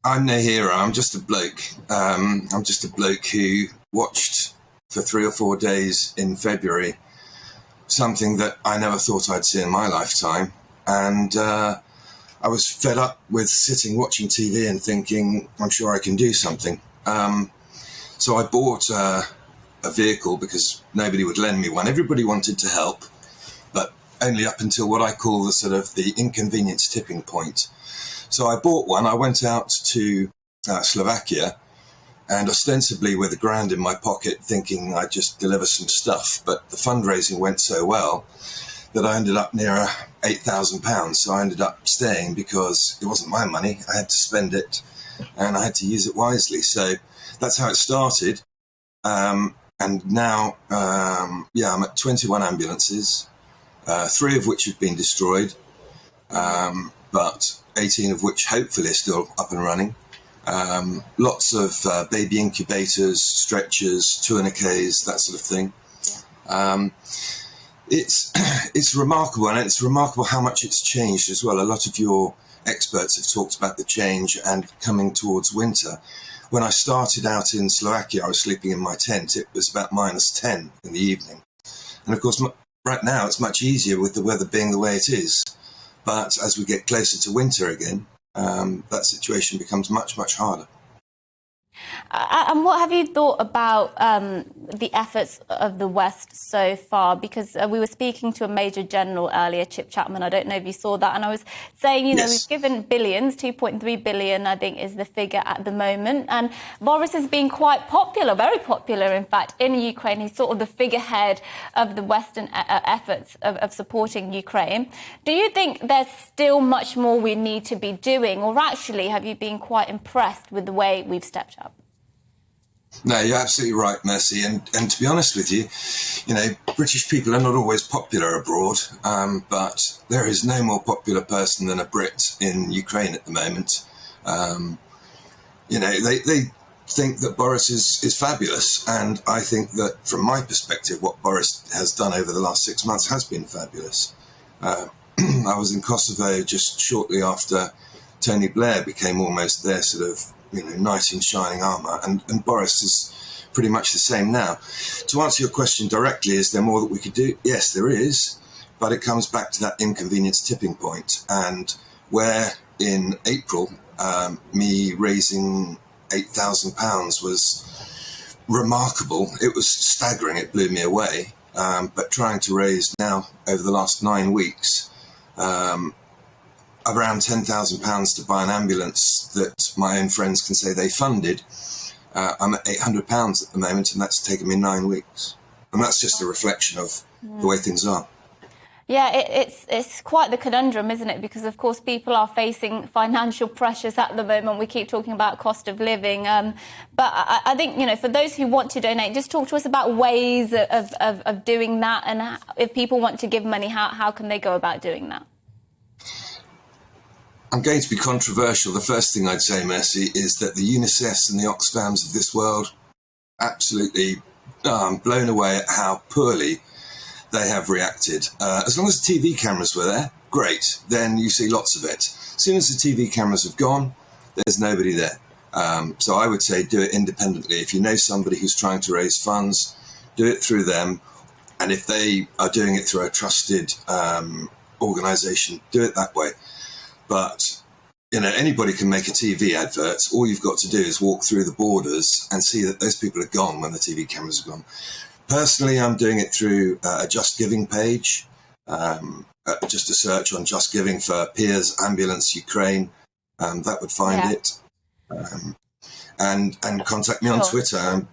I'm no hero. I'm just a bloke. I'm just a bloke who watched for 3 or 4 days in February something that I never thought I'd see in my lifetime. And I was fed up with sitting watching TV and thinking, I'm sure I can do something. So I bought a vehicle because nobody would lend me one. Everybody wanted to help, but only up until what I call the inconvenience tipping point. So I bought one. I went out to Slovakia, and ostensibly with £1,000 in my pocket, thinking I'd just deliver some stuff. But the fundraising went so well that I ended up near £8,000. So I ended up staying because it wasn't my money. I had to spend it, and I had to use it wisely. So that's how it started. And now, I'm at 21 ambulances, 3 of which have been destroyed, but 18 of which hopefully are still up and running. Lots of baby incubators, stretchers, tourniquets, that sort of thing. It's remarkable, and it's remarkable how much it's changed as well. A lot of your experts have talked about the change and coming towards winter. When I started out in Slovakia, I was sleeping in my tent. It was about -10 in the evening. And of course, right now it's much easier with the weather being the way it is. But as we get closer to winter again, that situation becomes much, much harder. And what have you thought about the efforts of the West so far? Because we were speaking to a Major General earlier, Chip Chapman. I don't know if you saw that. And I was saying, Yes. We've given billions, 2.3 billion, I think, is the figure at the moment. And Boris has been quite popular, very popular, in fact, in Ukraine. He's sort of the figurehead of the Western efforts of supporting Ukraine. Do you think there's still much more we need to be doing? Or actually, have you been quite impressed with the way we've stepped up? No, you're absolutely right, Mercy. And to be honest with you, British people are not always popular abroad, but there is no more popular person than a Brit in Ukraine at the moment. They think that Boris is fabulous. And I think that from my perspective, what Boris has done over the last 6 months has been fabulous. I was in Kosovo just shortly after Tony Blair became almost their knight in shining armour, and Boris is pretty much the same now. To answer your question directly, is there more that we could do? Yes, there is, but it comes back to that inconvenience tipping point, and where in April, me raising £8,000 was remarkable. It was staggering. It blew me away. But trying to raise now over the last 9 weeks, around £10,000 to buy an ambulance that my own friends can say they funded. I'm at £800 at the moment, and that's taken me 9 weeks. And that's just a reflection of the way things are. Yeah, it's quite the conundrum, isn't it? Because, of course, people are facing financial pressures at the moment. We keep talking about cost of living. But I think, for those who want to donate, just talk to us about ways of doing that. And if people want to give money, how can they go about doing that? I'm going to be controversial. The first thing I'd say, Mercy, is that the UNICEF and the Oxfams of this world absolutely blown away at how poorly they have reacted. As long as the TV cameras were there, great. Then you see lots of it. As soon as the TV cameras have gone, there's nobody there. So I would say do it independently. If you know somebody who's trying to raise funds, do it through them. And if they are doing it through a trusted organisation, do it that way. But, anybody can make a TV advert. All you've got to do is walk through the borders and see that those people are gone when the TV cameras are gone. Personally, I'm doing it through a Just Giving page. Just a search on Just Giving for Piers Ambulance Ukraine. That would find it. And contact me on Twitter.